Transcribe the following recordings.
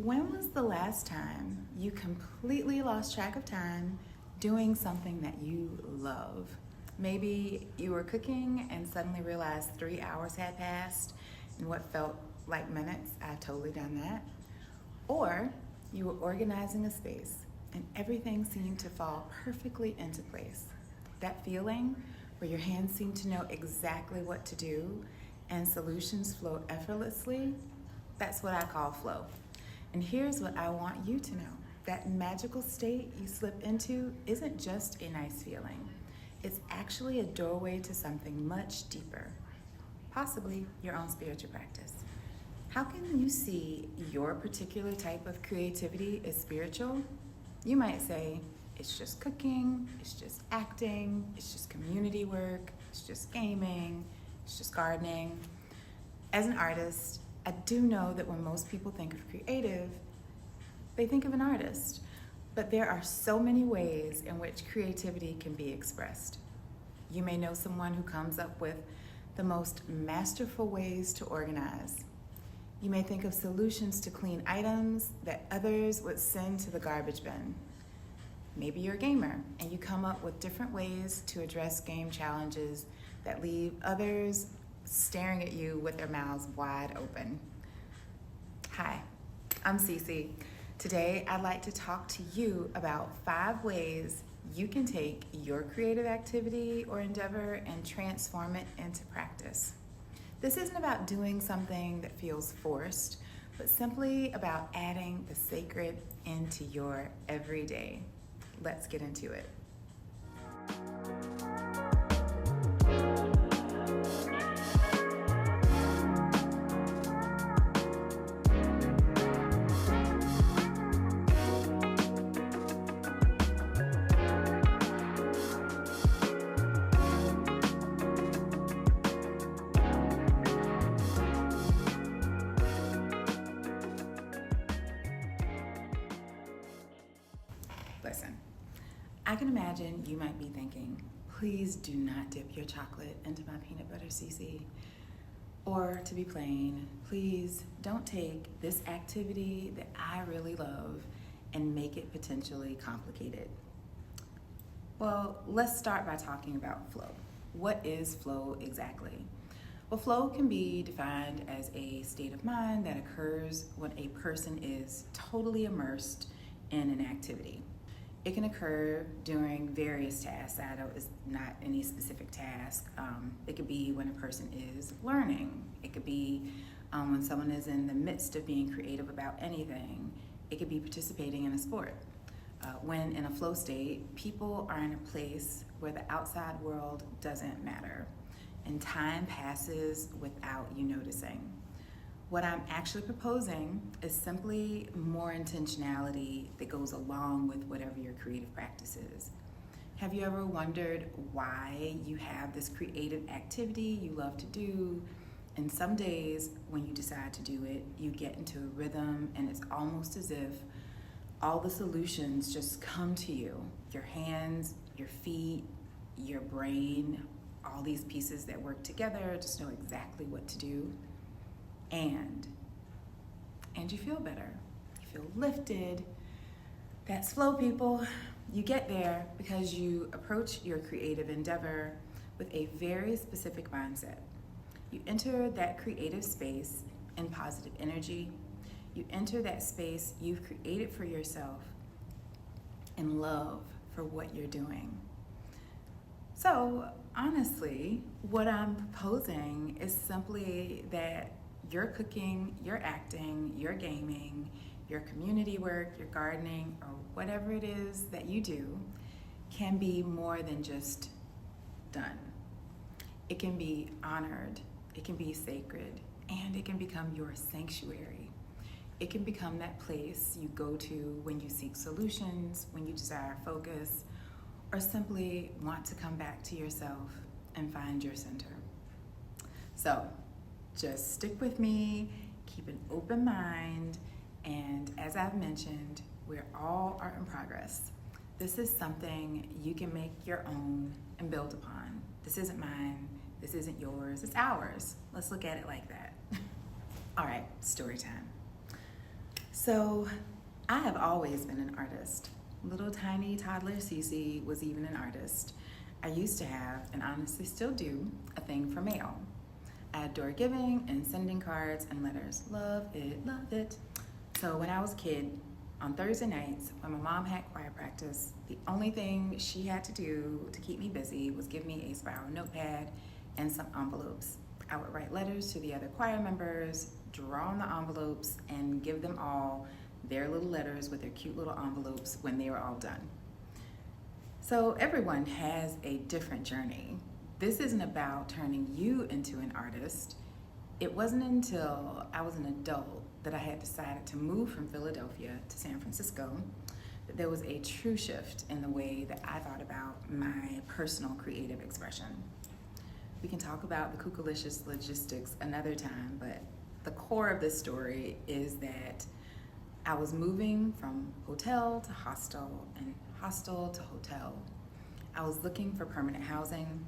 When was the last time you completely lost track of time doing something that you love? Maybe you were cooking and suddenly realized 3 hours had passed in what felt like minutes. I've totally done that. Or you were organizing a space and everything seemed to fall perfectly into place. That feeling where your hands seem to know exactly what to do and solutions flow effortlessly, that's what I call flow. And here's what I want you to know. That magical state you slip into isn't just a nice feeling. It's actually a doorway to something much deeper, possibly your own spiritual practice. How can you see your particular type of creativity as spiritual? You might say, it's just cooking, it's just acting, it's just community work, it's just gaming, it's just gardening. As an artist, I do know that when most people think of creative, they think of an artist. But there are so many ways in which creativity can be expressed. You may know someone who comes up with the most masterful ways to organize. You may think of solutions to clean items that others would send to the garbage bin. Maybe you're a gamer and you come up with different ways to address game challenges that leave others staring at you with their mouths wide open. Hi, I'm Cici. Today, I'd like to talk to you about 5 ways you can take your creative activity or endeavor and transform it into practice. This isn't about doing something that feels forced, but simply about adding the sacred into your everyday. Let's get into it. Listen, I can imagine you might be thinking, please do not dip your chocolate into my peanut butter, Cici. Or to be plain, please don't take this activity that I really love and make it potentially complicated. Well, let's start by talking about flow. What is flow exactly? Well, flow can be defined as a state of mind that occurs when a person is totally immersed in an activity. It can occur during various tasks. That is not any specific task. It could be when a person is learning. It could be when someone is in the midst of being creative about anything. It could be participating in a sport. When in a flow state, people are in a place where the outside world doesn't matter, and time passes without you noticing. What I'm actually proposing is simply more intentionality that goes along with whatever your creative practice is. Have you ever wondered why you have this creative activity you love to do, and some days when you decide to do it, you get into a rhythm and it's almost as if all the solutions just come to you. Your hands, your feet, your brain, all these pieces that work together just know exactly what to do. And you feel better. You feel lifted. That's flow, people. You get there because you approach your creative endeavor with a very specific mindset. You enter that creative space in positive energy. You enter that space you've created for yourself in love for what you're doing. So, honestly, what I'm proposing is simply that your cooking, your acting, your gaming, your community work, your gardening, or whatever it is that you do can be more than just done. It can be honored, it can be sacred, and it can become your sanctuary. It can become that place you go to when you seek solutions, when you desire focus, or simply want to come back to yourself and find your center. So, just stick with me, keep an open mind, and as I've mentioned, we're all art in progress. This is something you can make your own and build upon. This isn't mine, this isn't yours, it's ours. Let's look at it like that. All right, story time. So, I have always been an artist. Little tiny toddler Cici was even an artist. I used to have, and honestly still do, a thing for mail. I adore giving and sending cards and letters. Love it, love it. So when I was a kid, on Thursday nights, when my mom had choir practice, the only thing she had to do to keep me busy was give me a spiral notepad and some envelopes. I would write letters to the other choir members, draw on the envelopes, and give them all their little letters with their cute little envelopes when they were all done. So everyone has a different journey. This isn't about turning you into an artist. It wasn't until I was an adult that I had decided to move from Philadelphia to San Francisco that there was a true shift in the way that I thought about my personal creative expression. We can talk about the kookalicious logistics another time, but the core of this story is that I was moving from hotel to hostel and hostel to hotel. I was looking for permanent housing.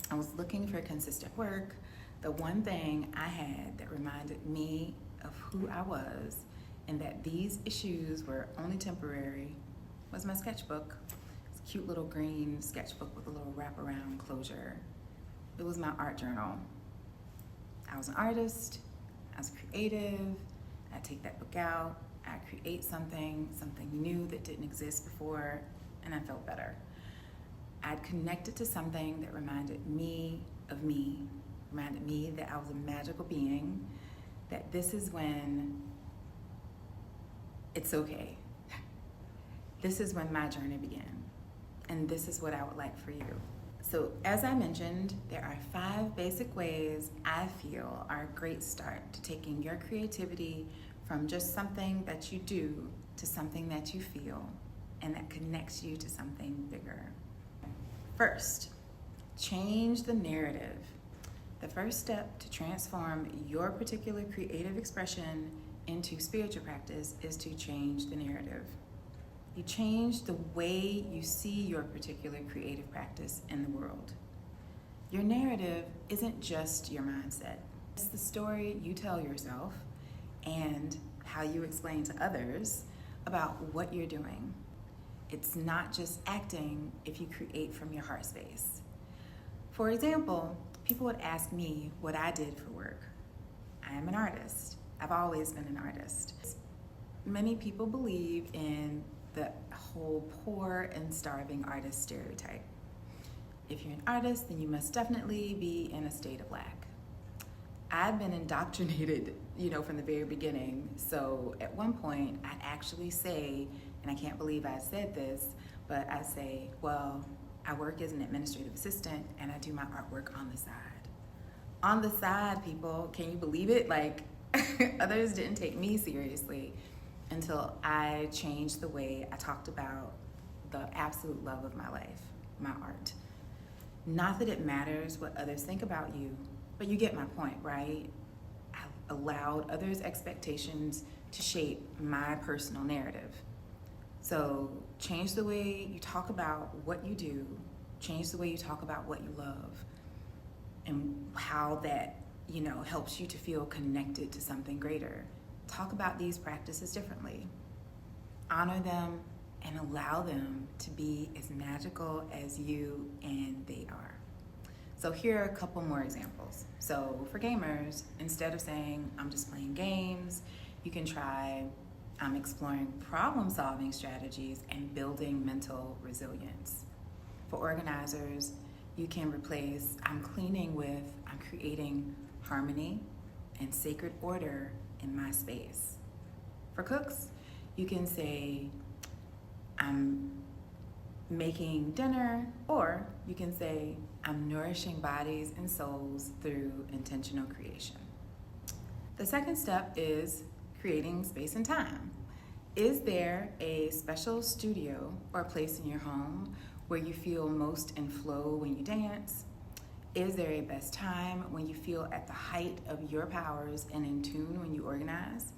I was looking for consistent work. The one thing I had that reminded me of who I was and that these issues were only temporary was my sketchbook. It's a cute little green sketchbook with a little wraparound closure. It was my art journal. I was an artist, I was creative. I'd take that book out, I'd create something new that didn't exist before, and I felt better. I'd connect it to something that reminded me of me, reminded me that I was a magical being, that this is when it's okay. This is when my journey began, and this is what I would like for you. So as I mentioned, there are 5 basic ways I feel are a great start to taking your creativity from just something that you do to something that you feel and that connects you to something bigger. First, change the narrative. The first step to transform your particular creative expression into spiritual practice is to change the narrative. You change the way you see your particular creative practice in the world. Your narrative isn't just your mindset. It's the story you tell yourself and how you explain to others about what you're doing. It's not just acting if you create from your heart space. For example, people would ask me what I did for work. I am an artist. I've always been an artist. Many people believe in the whole poor and starving artist stereotype. If you're an artist, then you must definitely be in a state of lack. I've been indoctrinated, from the very beginning. So at one point, I'd actually say, and I can't believe I said this, but I say, well, I work as an administrative assistant and I do my artwork on the side. On the side, people, can you believe it? Like, others didn't take me seriously until I changed the way I talked about the absolute love of my life, my art. Not that it matters what others think about you, but you get my point, right? I allowed others' expectations to shape my personal narrative. So change the way you talk about what you do, change the way you talk about what you love, and how that, helps you to feel connected to something greater. Talk about these practices differently. Honor them and allow them to be as magical as you and they are. So here are a couple more examples. So for gamers, instead of saying, I'm just playing games, you can try, I'm exploring problem-solving strategies and building mental resilience. For organizers, you can replace, I'm cleaning with, I'm creating harmony and sacred order in my space. For cooks, you can say, I'm making dinner, or you can say, I'm nourishing bodies and souls through intentional creation. The second step is creating space and time. Is there a special studio or place in your home where you feel most in flow when you dance? Is there a best time when you feel at the height of your powers and in tune when you organize?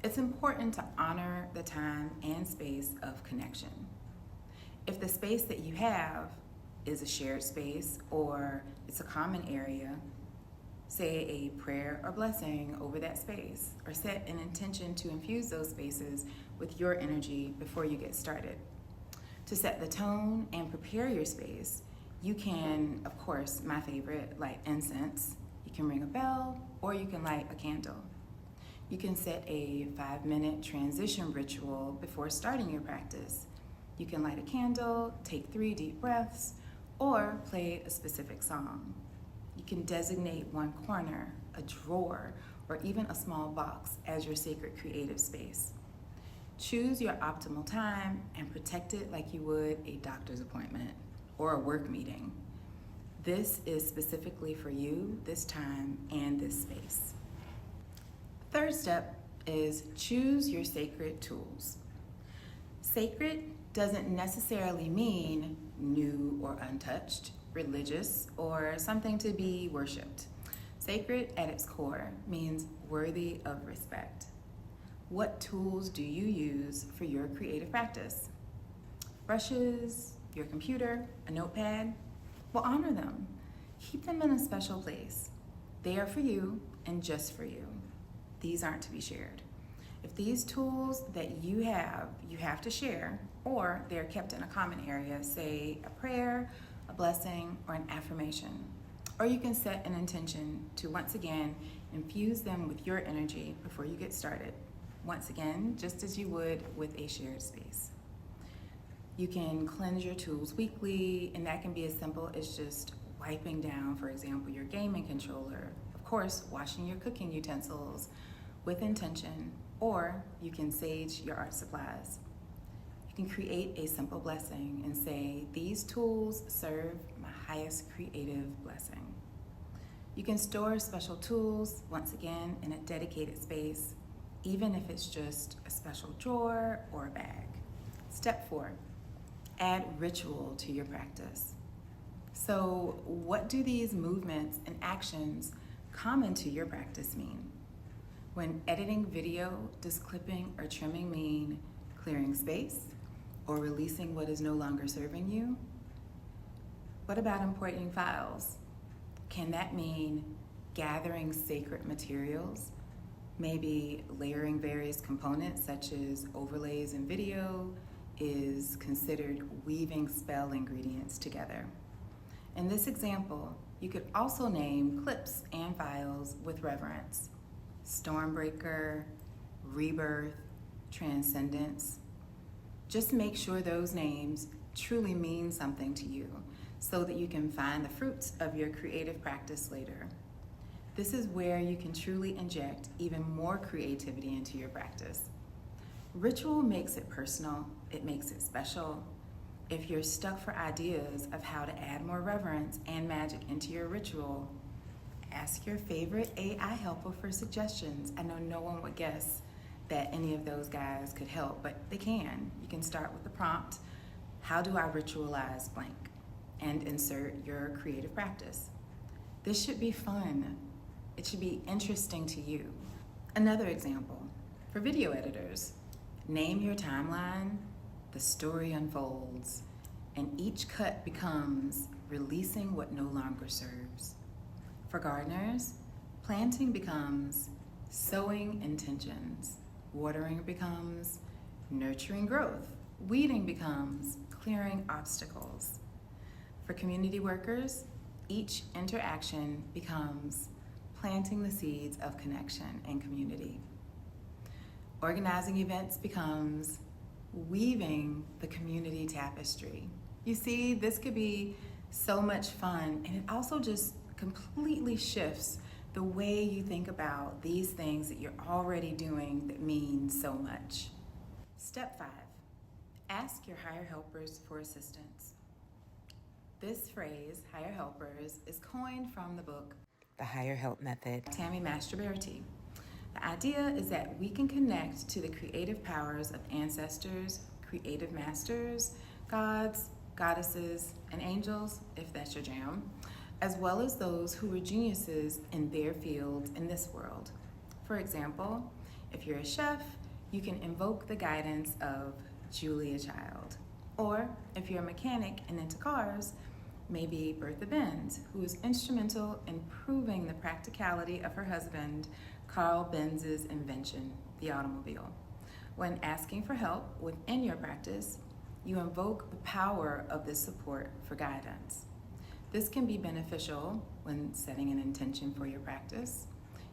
It's important to honor the time and space of connection. If the space that you have is a shared space or it's a common area, Say a prayer or blessing over that space, or set an intention to infuse those spaces with your energy before you get started. To set the tone and prepare your space, you can, of course, my favorite, light incense. You can ring a bell, or you can light a candle. You can set a 5-minute transition ritual before starting your practice. You can light a candle, take 3 deep breaths, or play a specific song. You can designate one corner, a drawer, or even a small box as your sacred creative space. Choose your optimal time and protect it like you would a doctor's appointment or a work meeting. This is specifically for you, this time, and this space. Third step is choose your sacred tools. Sacred doesn't necessarily mean new or untouched, religious, or something to be worshipped. Sacred at its core means worthy of respect. What tools do you use for your creative practice? Brushes, your computer, a notepad? Well, honor them. Keep them in a special place. They are for you and just for you. These aren't to be shared. If these tools that you have to share, or they're kept in a common area, say a prayer, a blessing, or an affirmation. Or you can set an intention to once again infuse them with your energy before you get started. Once again, just as you would with a shared space. You can cleanse your tools weekly, and that can be as simple as just wiping down, for example, your gaming controller. Of course, washing your cooking utensils with intention, or you can sage your art supplies. You can create a simple blessing and say, these tools serve my highest creative blessing. You can store special tools, once again, in a dedicated space, even if it's just a special drawer or a bag. Step 4, add ritual to your practice. So what do these movements and actions common to your practice mean? When editing video, does clipping or trimming mean clearing space or releasing what is no longer serving you? What about importing files? Can that mean gathering sacred materials? Maybe layering various components such as overlays in video is considered weaving spell ingredients together. In this example, you could also name clips and files with reverence. Stormbreaker, rebirth, transcendence. Just make sure those names truly mean something to you so that you can find the fruits of your creative practice later. This is where you can truly inject even more creativity into your practice. Ritual makes it personal, it makes it special. If you're stuck for ideas of how to add more reverence and magic into your ritual, ask your favorite AI helper for suggestions. I know no one would guess that any of those guys could help, but they can. You can start with the prompt, how do I ritualize blank? And insert your creative practice. This should be fun. It should be interesting to you. Another example, for video editors, name your timeline, the story unfolds, and each cut becomes releasing what no longer serves. For gardeners, planting becomes sowing intentions. Watering becomes nurturing growth. Weeding becomes clearing obstacles. For community workers, each interaction becomes planting the seeds of connection and community. Organizing events becomes weaving the community tapestry. You see, this could be so much fun, and it also just completely shifts the way you think about these things that you're already doing that mean so much. Step 5, ask your higher helpers for assistance. This phrase, higher helpers, is coined from the book, The Higher Help Method, Tammy Mastroberti. The idea is that we can connect to the creative powers of ancestors, creative masters, gods, goddesses, and angels, if that's your jam, as well as those who were geniuses in their fields in this world. For example, if you're a chef, you can invoke the guidance of Julia Child. Or if you're a mechanic and into cars, Maybe Bertha Benz, who is instrumental in proving the practicality of her husband, Carl Benz's invention, the automobile. When asking for help within your practice, you invoke the power of this support for guidance. This can be beneficial when setting an intention for your practice.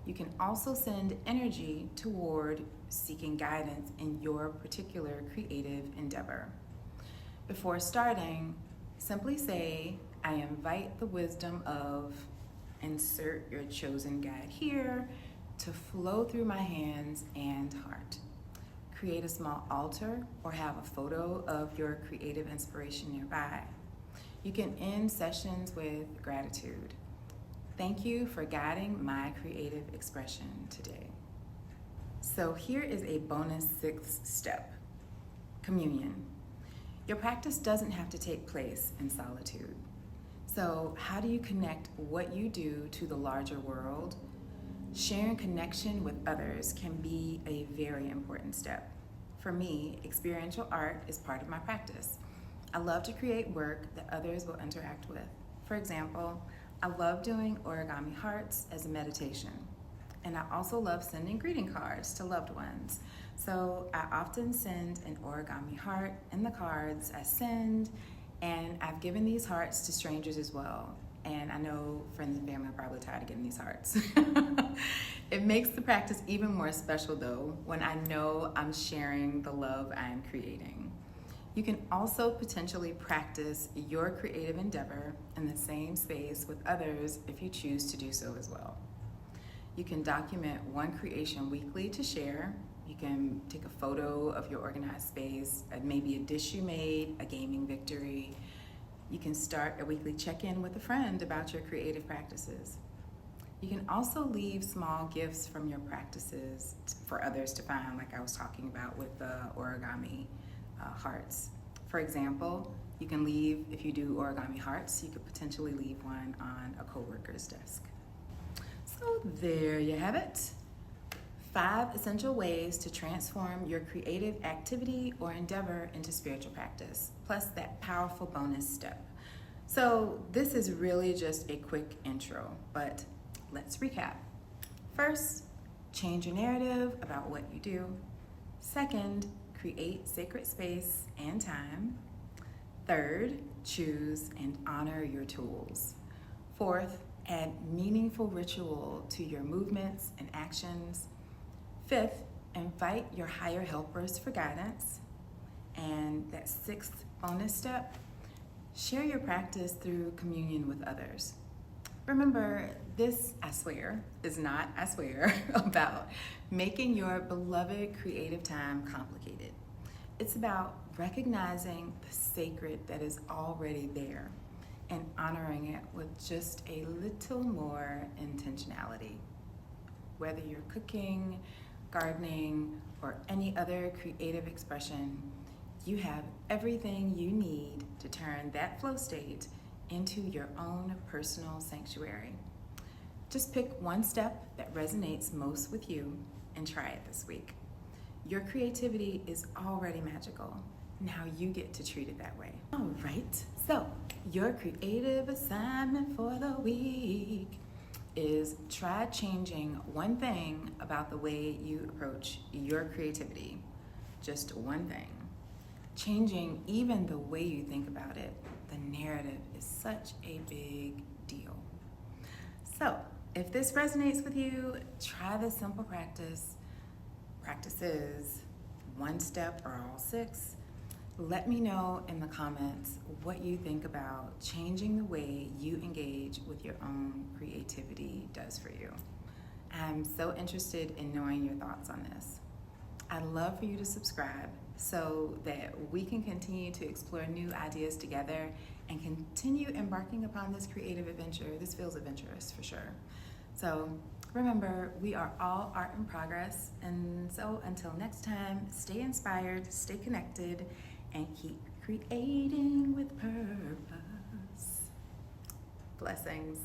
You can also send energy toward seeking guidance in your particular creative endeavor. Before starting, simply say, I invite the wisdom of, insert your chosen guide here, to flow through my hands and heart. Create a small altar or have a photo of your creative inspiration nearby. You can end sessions with gratitude. Thank you for guiding my creative expression today. So here is a bonus 6th step, communion. Your practice doesn't have to take place in solitude. So how do you connect what you do to the larger world? Sharing connection with others can be a very important step. For me, experiential art is part of my practice. I love to create work that others will interact with. For example, I love doing origami hearts as a meditation. And I also love sending greeting cards to loved ones. So I often send an origami heart in the cards I send, and I've given these hearts to strangers as well. And I know friends and family are probably tired of getting these hearts. It makes the practice even more special though, when I know I'm sharing the love I'm creating. You can also potentially practice your creative endeavor in the same space with others if you choose to do so as well. You can document one creation weekly to share. You can take a photo of your organized space, maybe a dish you made, a gaming victory. You can start a weekly check-in with a friend about your creative practices. You can also leave small gifts from your practices for others to find, like I was talking about with the origami hearts. For example, you can leave, if you do origami hearts, you could potentially leave one on a coworker's desk. So there you have it. 5 essential ways to transform your creative activity or endeavor into spiritual practice, plus that powerful bonus step. So this is really just a quick intro, but let's recap. First, change your narrative about what you do. Second, create sacred space and time. Third, choose and honor your tools. Fourth, add meaningful ritual to your movements and actions. Fifth, invite your higher helpers for guidance. And that 6th bonus step, share your practice through communion with others. Remember, this, I swear, is not, I swear, about making your beloved creative time complicated. It's about recognizing the sacred that is already there and honoring it with just a little more intentionality. Whether you're cooking, gardening, or any other creative expression, you have everything you need to turn that flow state into your own personal sanctuary. Just pick one step that resonates most with you and try it this week. Your creativity is already magical. Now you get to treat it that way. All right, so your creative assignment for the week is try changing one thing about the way you approach your creativity. Just one thing. Changing even the way you think about it, the narrative, is such a big deal. So if this resonates with you, try this simple practices, one step or all 6. Let me know in the comments what you think about changing the way you engage with your own creativity does for you. I'm so interested in knowing your thoughts on this. I'd love for you to subscribe so that we can continue to explore new ideas together and continue embarking upon this creative adventure. This feels adventurous for sure. So remember, we are all art in progress. And so until next time, stay inspired, stay connected, and keep creating with purpose. Blessings.